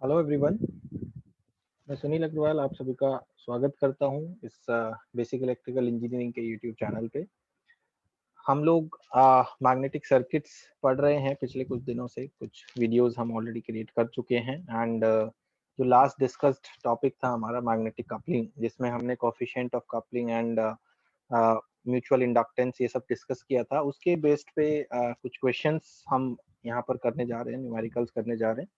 Hello everyone, मैं सुनील अग्रवाल आप सभी का स्वागत करता हूं इस बेसिक इलेक्ट्रिकल इंजीनियरिंग के यूट्यूब चैनल पे। हम लोग मैग्नेटिक सर्किट्स पढ़ रहे हैं पिछले कुछ दिनों से। कुछ वीडियोस हम ऑलरेडी क्रिएट कर चुके हैं एंड जो लास्ट डिस्कस्ड टॉपिक था हमारा मैग्नेटिक कपलिंग, जिसमें हमने coefficient of coupling and mutual inductance ये सब डिस्कस किया था। उसके बेस्ड पे कुछ क्वेश्चंस हम यहाँ पर करने जा रहे हैं, न्यूमेरिकल्स करने जा रहे हैं।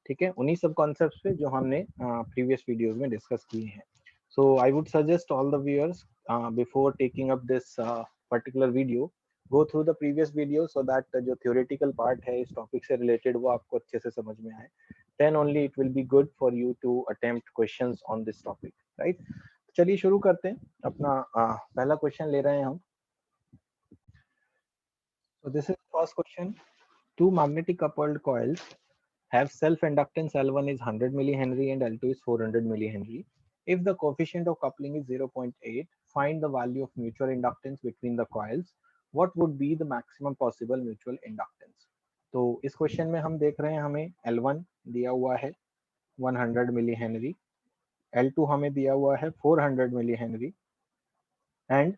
ठीक है, उन्हीं सब कॉन्सेप्ट्स पे जो हमने प्रीवियस वीडियोस में डिस्कस किए हैं। So I would suggest all the viewers before taking up this particular video, go through the previous video so that जो थ्योरेटिकल पार्ट है इस टॉपिक से रिलेटेड वो आपको अच्छे से समझ में आए। Then only it will be good for you to attempt questions on this topic, right. चलिए शुरू करते हैं। अपना पहला क्वेश्चन ले रहे हैं हम। So this is first question. Two magnetic coupled coils have self-inductance L1 is 100 millihenry and L2 is 400 millihenry. If the coefficient of coupling is 0.8, find the value of mutual inductance between the coils. What would be the maximum possible mutual inductance? तो इस question में हम देख रहे हैं हमें L1 दिया हुआ है 100 मिली हेनरी, L2 हमें दिया हुआ है 400 milli henry and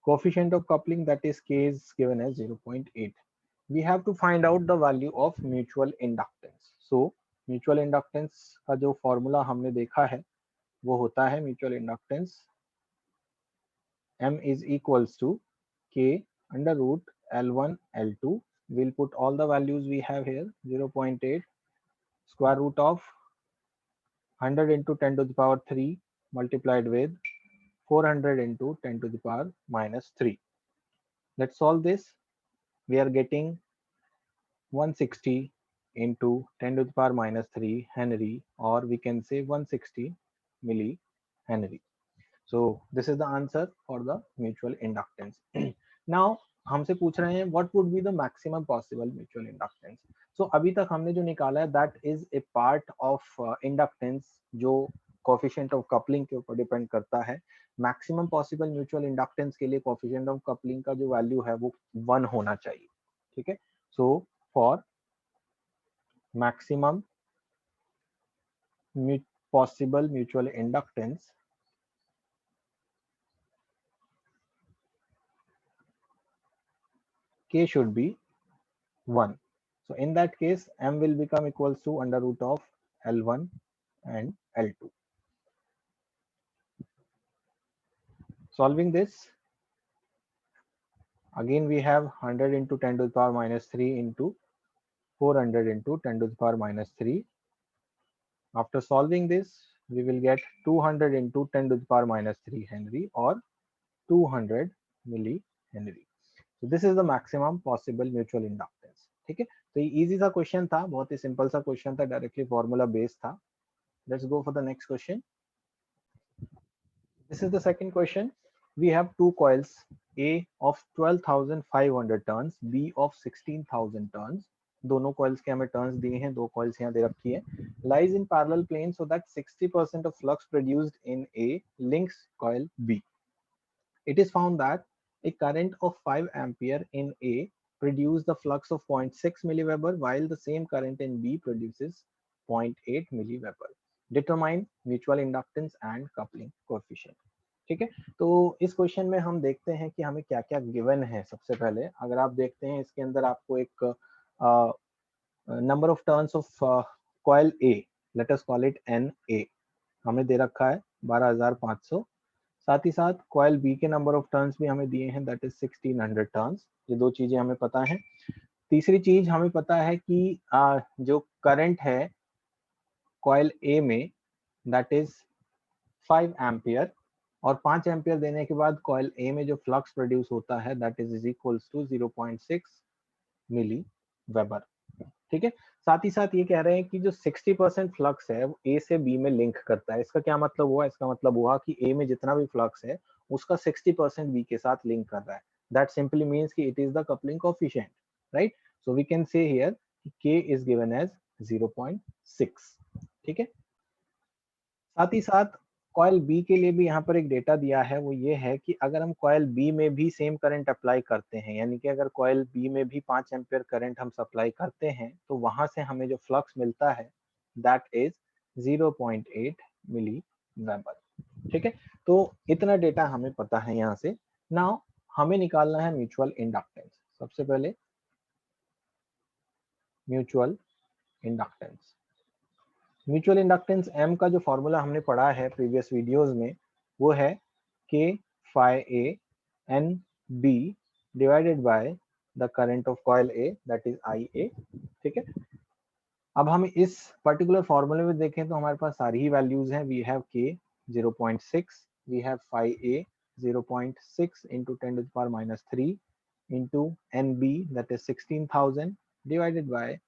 coefficient of coupling, that is K, is given as 0.8. We have to find out the value of mutual inductance. So mutual inductance का जो फॉर्मूला हमने देखा है वो होता है mutual inductance M is equals to K under root L1 L2. We'll put all the values we have here. 0.8 square root of 100 into 10 to the power 3 multiplied with 400 into 10 to the power minus 3. Let's solve this. We are getting 160 into 10 to the power minus 3 Henry, or we can say 160 milli Henry. So this is the answer for the mutual inductance. Now हमसे पूछ रहे हैं what would be the maximum possible mutual inductance. So अभी तक हमने जो निकाला है that is a part of inductance जो coefficient of coupling के ऊपर डिपेंड करता है। मैक्सिमम पॉसिबल म्यूचुअल इंडक्टेंस के लिए कोफिशिएंट ऑफ कपलिंग का जो वैल्यू है वो 1 होना चाहिए। ठीक है, so for maximum possible mutual inductance, K should be 1. So in that case, M will become equals to under root of L1 and L2. Solving this, again we have 100 into 10 to the power minus 3 into 400 into 10 to the power minus 3. After solving this, we will get 200 into 10 to the power minus 3 Henry, or 200 milli Henry. So this is the maximum possible mutual inductance. ठीक है, तो ये easy सा question था, बहुत ही simple सा question था, directly formula based था। Let's go for the next question. This is the second question. We have two coils, A of 12,500 turns, B of 16,000 turns. दोनों कॉइल्स के हमें टर्न्स दिए हैं, दो कॉइल्स यहाँ दे रखी है। Lies in parallel plane so that 60% of flux produced in A links coil B. It is found that a current of 5 ampere in A produces the flux of 0.6 milliweber, while the same current in B produces 0.8 milliweber. Determine mutual inductance and coupling coefficient. ठीक है, तो इस question में हम देखते हैं कि हमें क्या क्या गिवन है। सबसे पहले अगर आप देखते हैं इसके अंदर आपको एक number of turns of coil A, let us call it N A, हमें दे रखा है 12,500। साथ ही साथ कॉइल बी के नंबर ऑफ टर्न्स भी हमें दिए हैं, दैट इज 1600 टर्न्स। ये दो चीजें हमें पता है। तीसरी चीज हमें पता है कि जो करंट है कॉइल ए में दैट इज 5 एम्पियर, और 5 एम्पियर देने के बाद कॉइल ए में जो फ्लक्स प्रोड्यूस होता है that is equals to 0.6 milli weber. ठीक है, साथ ही साथ ये कह रहे हैं कि जो 60% फ्लक्स है वो ए से बी में लिंक करता है। इसका क्या मतलब हुआ? इसका मतलब हुआ कि ए में जितना भी फ्लक्स है उसका 60% बी के साथ लिंक कर रहा है। दैट सिंपली मीन्स कि it is the coupling coefficient, right. So we can say here K is given as 0.6। ठीक है, साथ ही साथ कॉइल बी के लिए भी यहाँ पर एक डेटा दिया है, वो ये है कि अगर हम कॉइल बी में भी सेम करंट अप्लाई करते हैं, यानी कि अगर कॉइल बी में भी 5 एम्पियर करंट हम सप्लाई करते हैं, तो वहां से हमें जो फ्लक्स मिलता है दैट इज 0.8 मिली वेबर। ठीक है, तो इतना डेटा हमें पता है यहाँ से। नाउ हमें निकालना है म्यूचुअल इंडक्टेंस। सबसे पहले mutual inductance. Mutual inductance M का जो फॉर्मूला हमने पढ़ा है प्रीवियस वीडियोस में, वो है के phi A N B divided by the current of coil A, that is I A. ठीक है, अब हम इस पर्टिकुलर फॉर्मूले में देखें तो हमारे पास सारी ही वैल्यूज हैं। We have K 0.6, we have phi A 0.6 into 10 to the power minus 3 into N B that is 16,000 divided by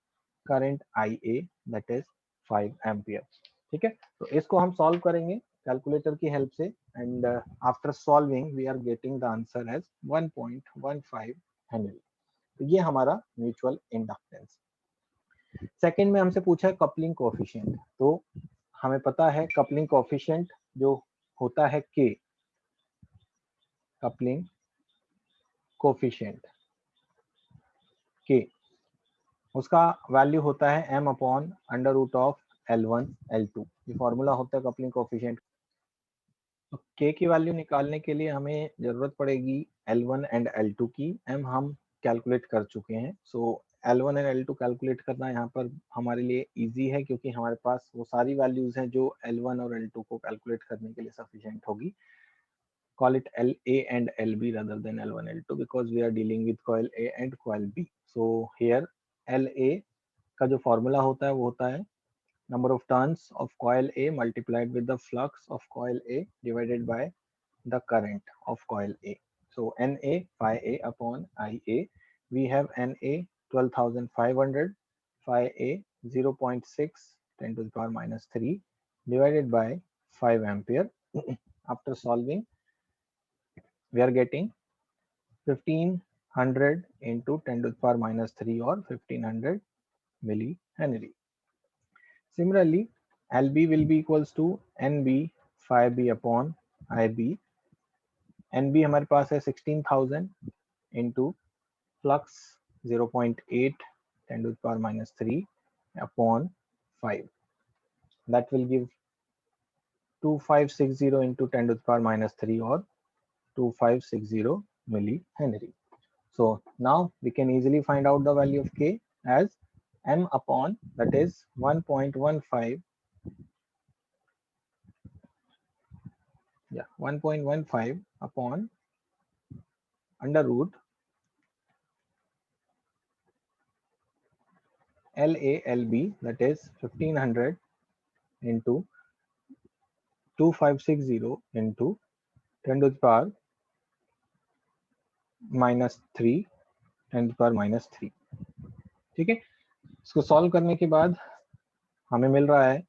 current I A that is 5 ampere. ठीक है, तो इसको हम सॉल्व करेंगे कैलकुलेटर की हेल्प से, and after solving we are getting the answer as 1.15 henry. तो ये हमारा म्यूचुअल इंडक्टेंस। सेकंड में हमसे पूछा है कपलिंग कोएफिशिएंट। तो हमें पता है कपलिंग कोएफिशिएंट जो होता है के, कपलिंग कोएफिशिएंट के, उसका वैल्यू होता है m upon under root of L1 L2। ये फॉर्मूला होता है कपलिंग कोएफिशिएंट। तो k की वैल्यू निकालने के लिए हमें जरूरत पड़ेगी L1 एंड L2 की। m हम कैलकुलेट कर चुके हैं, सो L1 एंड L2 कैलकुलेट करना यहाँ पर हमारे लिए इजी है, क्योंकि हमारे पास वो सारी वैल्यूज हैं जो L1 और L2 को कैलकुलेट करने के लिए सफिशिएंट होगी। Call it LA and LB rather than L1 L2 because we are dealing with coil A and coil B. So here LA का जो फॉर्मूला होता है वो होता है number of turns of coil A multiplied with the flux of coil A divided by the current of coil A. So NA phi A upon IA. We have NA 12,500, phi A 0.6 10 to the power minus 3 divided by 5 ampere. After solving, we are getting 1500 into 10 to the power minus 3 or 1500 milli Henry. Similarly, LB will be equals to NB phi B upon IB. NB हमारे पास है 16,000 into flux 0.8 10 to the power minus 3 upon 5. That will give 2560 into 10 to the power minus 3 or 2560 milli Henry. So now we can easily find out the value of K as M upon, that is 1.15, 1.15 upon under root LALB, that is 1500 into 2560 into 10 to the power minus 3 10 to the power minus 3. ठीक है, इसको solve करने के बाद हमें मिल रहा है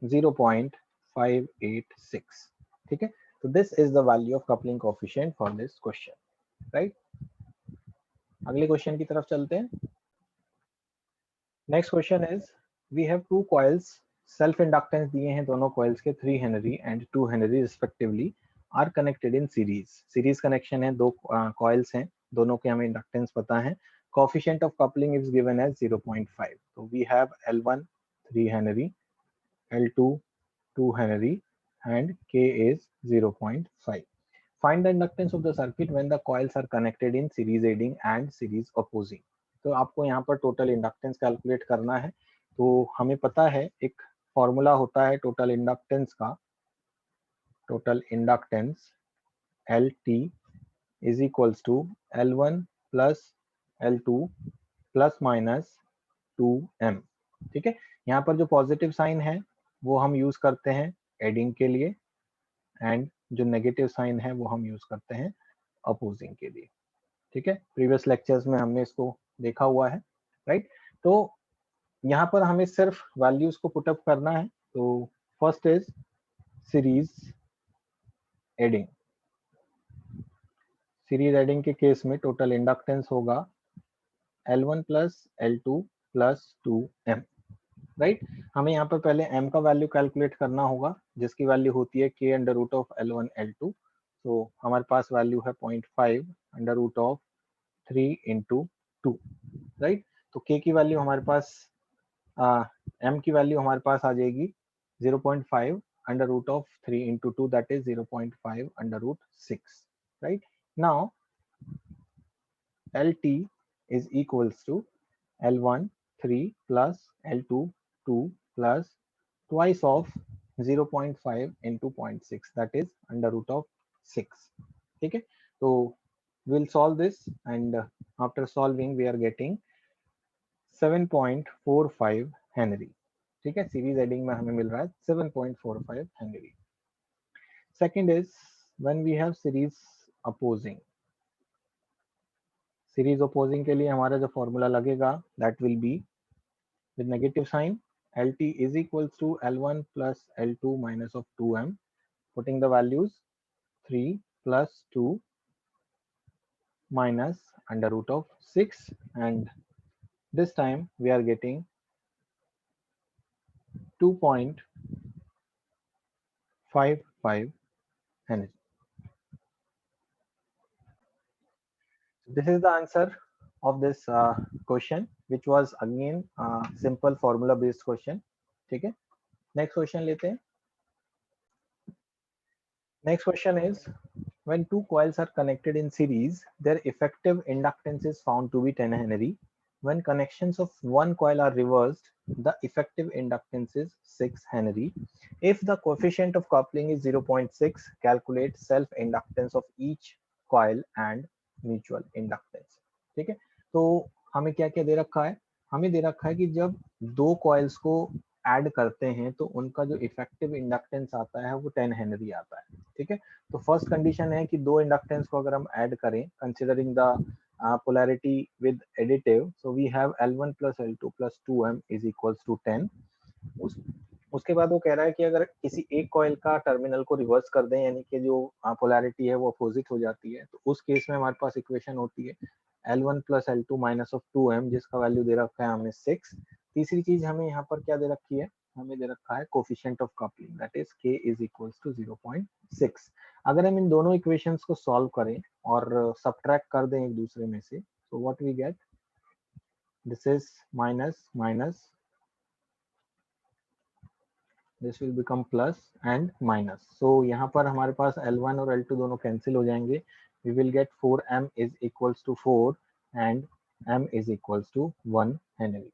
0.586. ठीक है, तो this is the value of coupling coefficient for this question, right. अगले क्वेश्चन की तरफ चलते हैं। Next question is we have two coils, self inductance दिए हैं दोनों कॉइल्स के 3 henry and 2 henry respectively, are connected in series. Series connection है, दो कॉइल्स हैं, दोनों के हमें इंडक्टेंस पता है। Coefficient of coupling is given as 0.5। तो we have L1 3 henry, L2 2 Henry and K is 0.5. Find the inductance of the circuit when the coils are connected in series aiding and series opposing. तो आपको यहाँ पर total inductance calculate करना है। तो हमें पता है एक फॉर्मूला होता है टोटल इंडक्टेंस का, total inductance LT is equals to L1 plus L2 plus minus 2M। ठीक है, यहाँ पर जो पॉजिटिव साइन है वो हम यूज करते हैं एडिंग के लिए, एंड जो नेगेटिव साइन है वो हम यूज करते हैं अपोजिंग के लिए। ठीक है, प्रीवियस लेक्चर्स में हमने इसको देखा हुआ है, राइट। तो यहाँ पर हमें सिर्फ वैल्यूज को पुटअप करना है। तो first is series adding. Series adding के केस में टोटल इंडक्टेंस होगा L1 plus L2 plus 2M, right. हमें यहाँ पर पहले m का वैल्यू कैलकुलेट करना होगा, जिसकी वैल्यू होती है k under root of L1 L2। तो हमारे पास वैल्यू है 0.5 under root of 3 into 2, right. तो k की वैल्यू हमारे पास m की वैल्यू हमारे पास आ जाएगी 0.5 under root of 3 into 2 that is 0.5 under root 6, right. Now LT is equals to L1 3 plus L2 2 plus twice of 0.5 into 0.6 that is under root of 6. ठीक है, तो we'll solve this and after solving we are getting 7.45 Henry. ठीक है, series adding में हमें मिल रहा है 7.45 henry. Second is when we have series opposing. Series opposing के लिए हमारा जो फॉर्मूला लगेगा that will be with negative sign LT is equals to L1 plus L2 minus of 2m, putting the values 3 plus 2 minus under root of 6, and this time we are getting 2.55 Henry. This is the answer of this question, which was again simple formula based question. ठीक है, next question लेते हैं. Next question is, when two coils are connected in series, their effective inductance is found to be 10 Henry. When connections of one coil are reversed, the effective inductance is 6 Henry. If the coefficient of coupling is 0.6, calculate self-inductance of each coil and mutual inductance. ठीक है, तो हमें क्या क्या दे रखा है, हमें दे रखा है कि जब दो कॉइल्स को ऐड करते हैं तो उनका जो इफेक्टिव इंडक्टेंस आता है वो 10 हेनरी आता है. ठीक है, तो फर्स्ट कंडीशन है कि दो इंडक्टेंस को अगर हम ऐड करें considering the polarity with additive, so we have L1 plus L2 plus 2m is equals to 10. उसके बाद वो कह रहा है कि अगर किसी एक कॉइल का टर्मिनल को रिवर्स कर दें, यानी कि जो पोलैरिटी है वो अपोजिट हो जाती है, तो उस केस में हमारे पास इक्वेशन होती है L1 plus L2 minus of 2m, जिसका वैल्यू दे रखा है हमें 6. तीसरी चीज हमें यहाँ पर क्या दे रखी है, हमें दे रखा है coefficient of coupling that is k is equals to 0.6. अगर हम इन दोनों इक्वेशंस को सॉल्व करें और सब्ट्रैक्ट कर दें एक दूसरे में से, so what we get, this is minus minus, this will become plus and minus. So यहाँ पर हमारे पास L1 और L2 दोनों कैंसिल हो जाएंगे. We will get 4m is equals to 4 and m is equals to 1 Henry.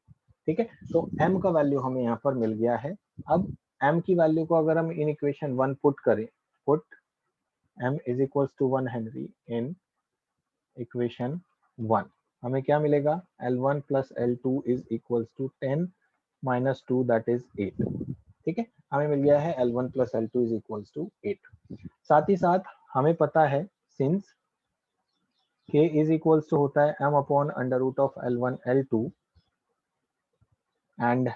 ठीक है, तो m का वैल्यू हमें यहाँ पर मिल गया है. अब m की वैल्यू को अगर हम इन इक्वेशन 1 पुट करें, put m is equals to 1 Henry in equation 1, हमें क्या मिलेगा, L1 plus L2 is equals to 10 minus 2 that is 8. ठीक है, हमें मिल गया है L1 plus L2 is equals to 8. साथ ही साथ हमें पता है since K is equals to होता है m upon under root of L1 L2 and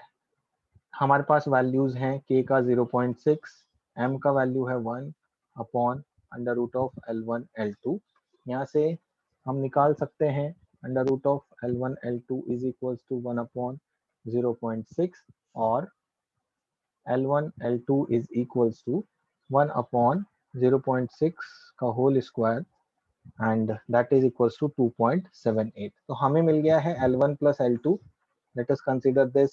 हमारे पास वैल्यूज हैं K का 0.6, m का वैल्यू है 1 upon under root of L1 L2. यहाँ से हम निकाल सकते हैं under root of L1 L2 is equals to 1 upon 0.6 और L1 L2 is equals to 1 upon 0.6 का whole square and that is equals to 2.78. तो हमें मिल गया है L1 plus L2. Let us consider this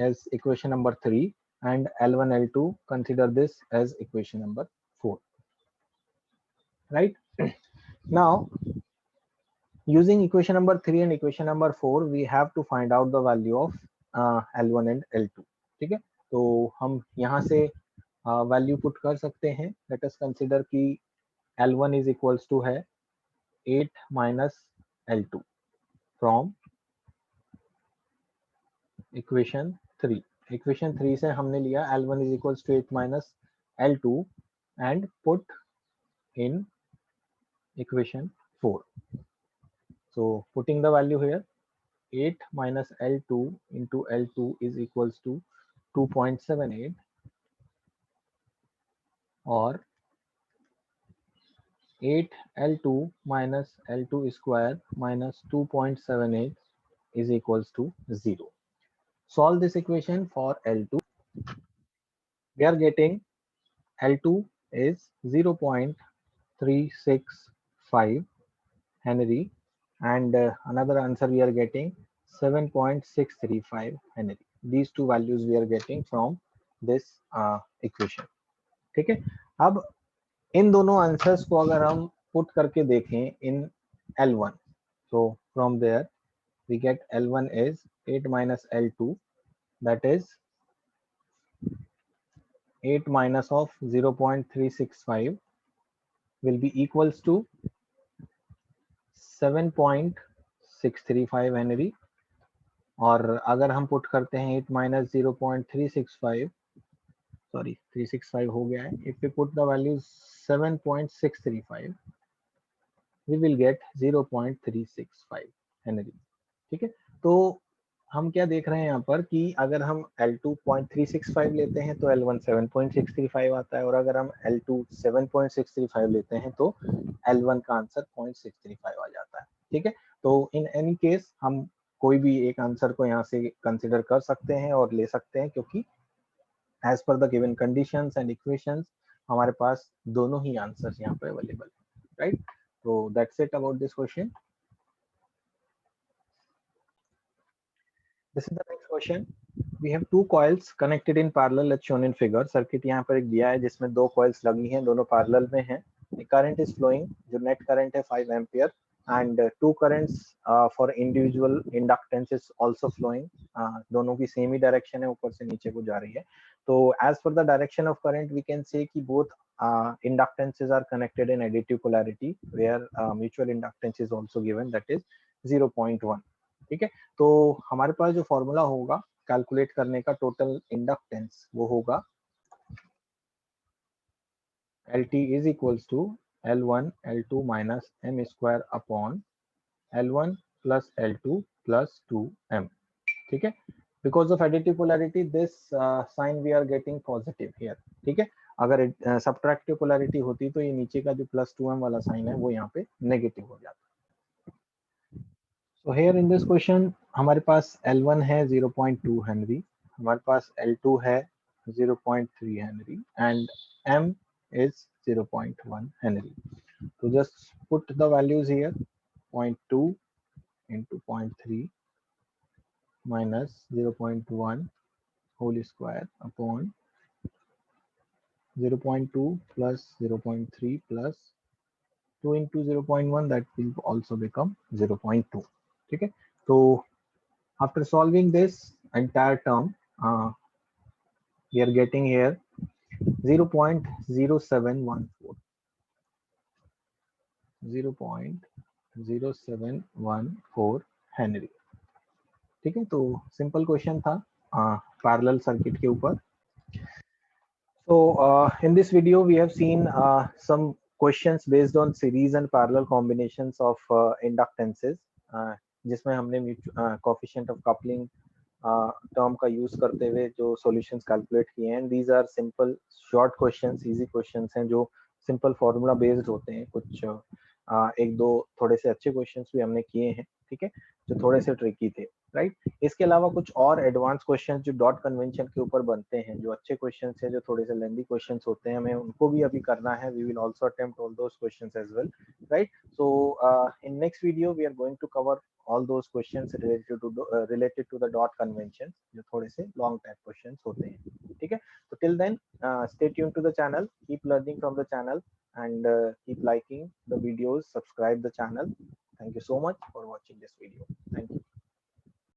as equation number 3 and L1 L2 consider this as equation number 4. Right? Now using equation number 3 and equation number 4 we have to find out the value of L1 and L2. ठीक है, तो हम यहाँ से value put कर सकते हैं. Let us consider कि L1 इज इक्वल्स टू है 8 minus L2 from equation 3. Equation 3 से हमने लिया L1 is equals to 8 minus L2 and put in equation 4. So putting the value here, 8 minus L2 into L2 is equals to 2.78 और 8 L2 minus L2 square minus 2.78 is equals to 0. Solve this equation for L2. We are getting L2 is 0.365 Henry and another answer we are getting 7.635 Henry. these two values we are getting from this equation. ठीक है, अब इन दोनों answers को अगर हम put करके देखें इन L1, so from there we get L1 is 8 minus L2, that is 8 minus of 0.365 will be equals to 7.635 Henry. और अगर हम पुट करते हैं 8 minus 0.365, sorry 365 हो गया है, if we put the value 7.635 we will get 0.365 Henry. ठीक है, तो हम क्या देख रहे हैं यहाँ पर कि अगर हम L2 0.365 लेते हैं तो L1 7.635 आता है, और अगर हम L2 7.635 लेते हैं तो L1 का आंसर 0.635 आ जाता है. ठीक है, तो इन एनी केस हम कोई भी एक आंसर को यहाँ से कंसिडर कर सकते हैं और ले सकते हैं, क्योंकि as per the given conditions and equations हमारे पास दोनों ही आंसर्स यहाँ पे अवेलेबल है. Right, so that's it about this question. This is the next question. We have two coils connected in parallel as shown in figure. Circuit यहाँ पर एक दिया है जिसमें दो coils लगी हैं, दोनों parallel में हैं. The current is flowing, जो net current है 5 ampere, and two currents for individual inductance is also flowing. दोनों की same ही direction है, ऊपर से नीचे को जा रही है. तो as per the direction of current, we can say कि both inductances are connected in additive polarity, where mutual inductance is also given, that is 0.1. ठीक है, तो हमारे पास जो फॉर्मूला होगा कैलकुलेट करने का टोटल इंडक्टेंस वो होगा LT is equals to L1 L2 minus M square upon L1 plus L2 plus 2M. ठीक है, because of additive polarity this sign we are getting positive here. ठीक है, अगर subtractive polarity होती तो ये नीचे का जो plus 2M वाला साइन है वो यहाँ पे नेगेटिव हो जाता. So here in this question हमारे पास L1 है 0.2 हेनरी, हमारे पास L2 है 0.3 Henry and M is 0.1 Henry. So just put the values here, 0.2 into 0.3 minus 0.1 whole square upon 0.2 plus 0.3 plus 2 into 0.1, that will also become 0.2. ठीक है, तो after solving this entire term we are getting here 0.0714 Henry. ठीक है, तो simple question था parallel circuit के ऊपर. So in this video we have seen some questions based on series and parallel combinations of inductances, जिसमें हमने coefficient of coupling term का use करते हुए जो सॉल्यूशंस कैलकुलेट किए हैं. These are simple short questions, easy questions हैं जो सिंपल फॉर्मूला बेस्ड होते हैं. कुछ एक दो थोड़े से अच्छे क्वेश्चंस भी हमने किए हैं, ठीक है, जो थोड़े से ट्रिकी थे. राइट, इसके अलावा कुछ और एडवांस क्वेश्चंस जो डॉट कन्वेंशन के ऊपर बनते हैं, जो अच्छे क्वेश्चंस हैं, जो थोड़े से लेंथी क्वेश्चंस होते हैं, हमें उनको भी अभी करना है. We will also attempt all those questions as well. Right, so in next video we are going to cover all those questions related to the dot convention, जो थोड़े से long type questions होते हैं. ठीक है, तो till then stay tuned to the channel, keep learning from the channel, and keep liking the videos, subscribe the channel. Thank you so much for watching this video. Thank you.